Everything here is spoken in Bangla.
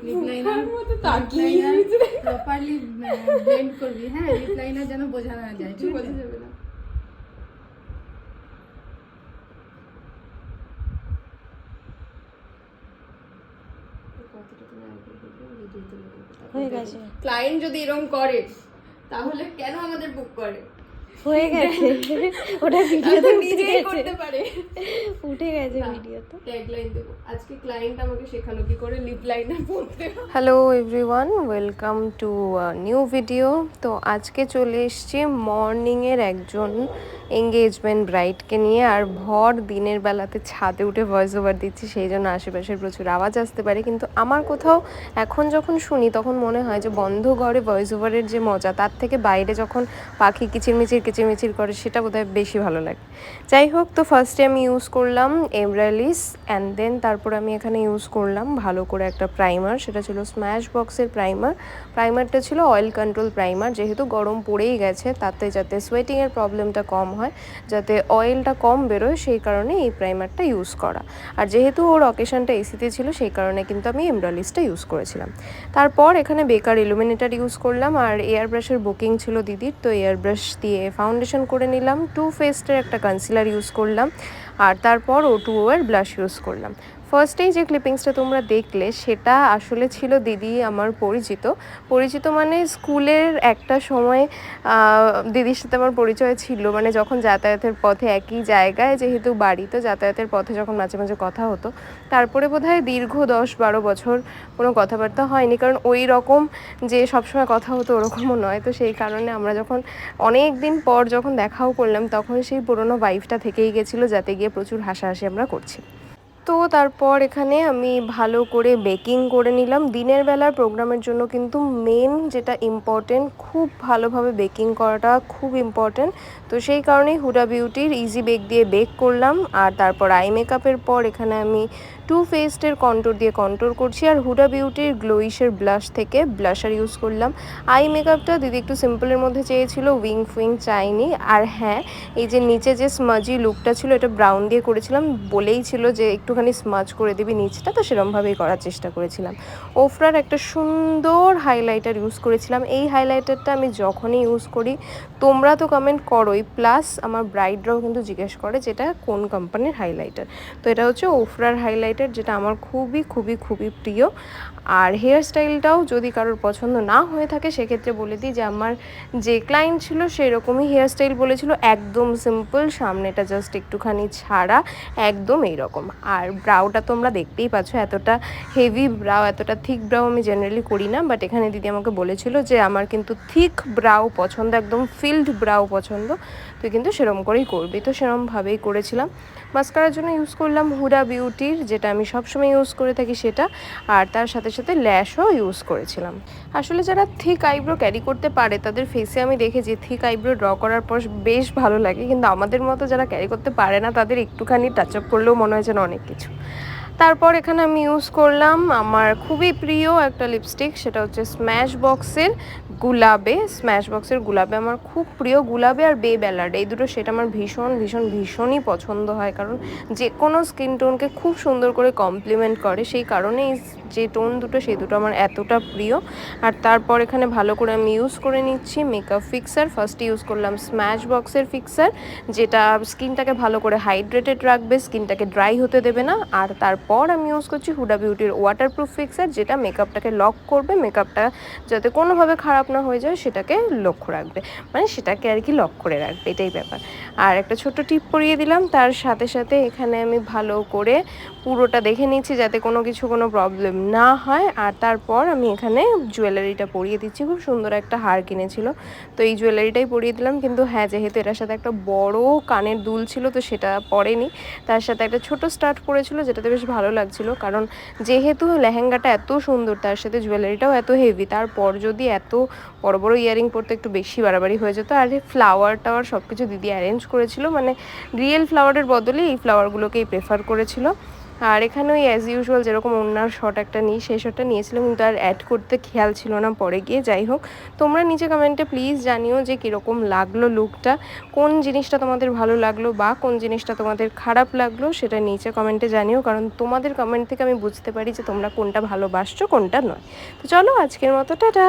লিপ লাইনার মতো তাকিয়ে প্রপারলি ব্লেন্ড করবি। হ্যাঁ, লিপ লাইনার যেন বোঝা না যায়, ঠিক বোঝা যাবে না। হয়ে গেছে। ক্লায়েন্ট যদি এরকম করে তাহলে কেন আমাদের বুক করে? হয়ে গেছে, ওটা ভিডিওতে নিজেই করতে পারে। উঠে গেছে ভিডিওতে। ট্যাগলাইন দেব আজকে। ক্লায়েন্ট আমাকে শেখালো কি করে লিপ লাইনার পরতে। Hello everyone, welcome to new video. তো আজকে চলে এসেছি মর্নিংয়ের একজন এঙ্গেজমেন্ট ব্রাইডকে নিয়ে, আর ভর দিনের বেলাতে ছাদে উঠে ভয়েস ওভার দিচ্ছি, সেই জন্য আশেপাশের প্রচুর আওয়াজ আসতে পারে। কিন্তু আমার কোথাও এখন যখন শুনি তখন মনে হয় যে বন্ধ ঘরে ভয়েস ওভারের যে মজা, তার থেকে বাইরে যখন পাখি কিচিরমিচির করে সেটা বোধহয় বেশি ভালো লাগে। যাই হোক, তো ফার্স্টে আমি ইউজ করলাম এমরালিস, অ্যান্ড দেন তারপর আমি এখানে ইউজ করলাম ভালো করে একটা প্রাইমার। সেটা ছিল স্ম্যাশ বক্সের প্রাইমারটা ছিল অয়েল কন্ট্রোল প্রাইমার। যেহেতু গরম পড়েই গেছে, তাতে যাতে সোয়েটিংয়ের প্রবলেমটা কম হয়, যাতে অয়েলটা কম বেরোয়, সেই কারণে এই প্রাইমারটা ইউজ করা। আর যেহেতু ওর অকেশনটা এসিতে ছিল, সেই কারণে কিন্তু আমি এমরালিসটা ইউজ করেছিলাম। তারপর এখানে বেকার ইলুমিনেটার ইউজ করলাম, আর এয়ার ব্রাশের বুকিং ছিল দিদির, তো এয়ার ব্রাশ দিয়ে ফাউন্ডেশন করে নিলাম। টু ফেস্টের একটা কনসিলার ইউজ করলাম, আর তারপর O2O এর ব্লাশ ইউজ করলাম। ফার্স্টেই যে ক্লিপিংসটা তোমরা দেখলে সেটা আসলে ছিল দিদি আমার পরিচিত মানে স্কুলের একটা সময় দিদির সাথে আমার পরিচয় ছিল, মানে যখন যাতায়াতের পথে একই জায়গায় যেহেতু বাড়ি, তো যাতায়াতের পথে যখন মাঝে মাঝে কথা হতো। তারপরে বোধহয় দীর্ঘ 10-12 বছর কোনো কথাবার্তা হয়নি, কারণ ওই রকম যে সবসময় কথা হতো ওরকমও নয়। তো সেই কারণে আমরা যখন অনেক দিন পর যখন দেখাও করলাম, তখন সেই পুরোনো ভাইবটা থেকেই গেছিলো, যাতে গিয়ে প্রচুর হাসাহাসি আমরা করছি। তো তারপর এখানে আমি ভালো করে বেকিং করে নিলাম। দিনের বেলার প্রোগ্রামের জন্য কিন্তু মেন যেটা ইম্পর্টেন্ট, খুব ভালোভাবে বেকিং করাটা খুব ইম্পর্টেন্ট। তো সেই কারণেই হুডা বিউটির ইজি বেক দিয়ে বেক করলাম। আর তারপর আই মেকআপের পর এখানে আমি টু ফেস্টের কন্ট্রোর দিয়ে কন্ট্রোর করছি, আর হুডা বিউটির গ্লোইশের ব্লাশ থেকে ব্লাশার ইউজ করলাম। আই মেকআপটা দিদি একটু সিম্পলের মধ্যে চেয়েছিল, উইং ফুইং চাইনি। আর হ্যাঁ, এই যে নিচে যে স্মাজি লুকটা ছিল, এটা ব্রাউন দিয়ে করেছিলাম, বলেই ছিল যে একটুখানি স্মাজ করে দিবি নিচটা, তো সেরকমভাবেই করার চেষ্টা করেছিলাম। ওফরার একটা সুন্দর হাইলাইটার ইউজ করেছিলাম। এই হাইলাইটারটা আমি যখনই ইউজ করি তোমরা তো কমেন্ট করোই, প্লাস আমার ব্রাইডরাও কিন্তু জিজ্ঞেস করে যেটা কোন কোম্পানির হাইলাইটার। তো এটা হচ্ছে ওফরার হাইলাইটার, যেটা আমার খুবই খুবই খুবই প্রিয়। আর হেয়ার স্টাইলটাও যদি কারোর পছন্দ না হয়ে থাকে, সেক্ষেত্রে বলে দিই যে আমার যে ক্লায়েন্ট ছিল সেরকমই হেয়ার স্টাইল বলেছিল, একদম সিম্পল, সামনেটা জাস্ট একটুখানি ছাড়া, একদম এইরকম। আর ব্রাউটা তোমরা দেখতেই পাচ্ছ, এতটা হেভি ব্রাউ, এতটা থিক ব্রাউ আমি জেনারেলি করি না, বাট এখানে দিদি আমাকে বলেছিল যে আমার কিন্তু থিক ব্রাউ পছন্দ, একদম ফিল্ড ব্রাউ পছন্দ, তুই কিন্তু সেরকম করেই করবি। তো সেরকমভাবেই করেছিলাম। মাস্কারার জন্য ইউজ করলাম হুডা বিউটির, যেটা আমি সবসময় ইউজ করে থাকি সেটা, আর তার সাথে সাথে ল্যাশও ইউজ করেছিলাম। আসলে যারা থিক আইব্রো ক্যারি করতে পারে তাদের ফেসে আমি দেখেছি থিক আইব্রো ড্র করার পর বেশ ভালো লাগে, কিন্তু আমাদের মতো যারা ক্যারি করতে পারে না তাদের একটুখানি টাচ আপ করলেও মনে হয় যেন অনেক কিছু। তারপর এখানে আমি ইউজ করলাম আমার খুবই প্রিয় একটা লিপস্টিক, সেটা হচ্ছে স্ম্যাশ বক্সের গুলাবে। আমার খুব প্রিয় গুলাবে আর বে ব্যালার্ড, এই দুটো সেটা আমার ভীষণই পছন্দ হয়, কারণ যে কোনো স্কিন টোনকে খুব সুন্দর করে কমপ্লিমেন্ট করে, সেই কারণে যে টোন দুটো সেই দুটো আমার এতটা প্রিয়। আর তারপর এখানে ভালো করে আমি ইউজ করে নিচ্ছি মেকআপ ফিক্সার। ফার্স্টে ইউজ করলাম স্ম্যাশ বক্সের ফিক্সার, যেটা স্কিনটাকে ভালো করে হাইড্রেটেড রাখবে, স্কিনটাকে ড্রাই হতে দেবে না। আর তারপর আমি ইউজ করছি হুডা বিউটির ওয়াটারপ্রুফ ফিক্সার, যেটা মেকআপটাকে লক করবে, মেকআপটা যাতে কোনোভাবে খারাপ না হয়ে যায় সেটাকে লক্ষ্য রাখবে, মানে সেটাকে আর কি লক করে রাখবে, এটাই ব্যাপার। আর একটা ছোট্ট টিপ পরিয়ে দিলাম। তার সাথে সাথে এখানে আমি ভালো করে পুরোটা দেখে নিচ্ছি যাতে কোনো প্রবলেম না হয়। আর তারপর আমি এখানে জুয়েলারিটা পরিয়ে দিচ্ছি। খুব সুন্দর একটা হার কিনেছিল, তো এই জুয়েলারিটাই পরিয়ে দিলাম। কিন্তু হ্যাঁ, যেহেতু এটার সাথে একটা বড় কানের দুল ছিল, তো সেটা পরেনি। তার সাথে একটা ছোট স্টার্ট পরেছিল, যেটাতে বেশ ভালো লাগছিল, কারণ যেহেতু লেহেঙ্গাটা এত সুন্দর, তার সাথে জুয়েলারিটাও এত হেভি, তারপর যদি এত বড় বড় ইয়ারিং পরতে একটু বেশি বাড়াবাড়ি হয়ে যেত। আর ফ্লাওয়ার টাওয়ার সব কিছু দিদি অ্যারেঞ্জ করেছিল, মানে রিয়েল ফ্লাওয়ারের বদলে এই ফ্লাওয়ারগুলোকেই প্রেফার করেছিল। আর এখানে ওই অ্যাজ ইউজুয়াল যেরকম ওনার শট একটা নিই সেই শটটা নিয়েছিলাম, কিন্তু আর অ্যাড করতে খেয়াল ছিল না পরে গিয়ে। যাই হোক, তোমরা নিচে কমেন্টে প্লিজ জানিও যে কীরকম লাগলো লুকটা, কোন জিনিসটা তোমাদের ভালো লাগলো বা কোন জিনিসটা তোমাদের খারাপ লাগলো সেটা নিচে কমেন্টে জানিও, কারণ তোমাদের কমেন্ট থেকে আমি বুঝতে পারি যে তোমরা কোনটা ভালোবাসছো কোনটা নয়। তো চলো আজকের মতো টাটা।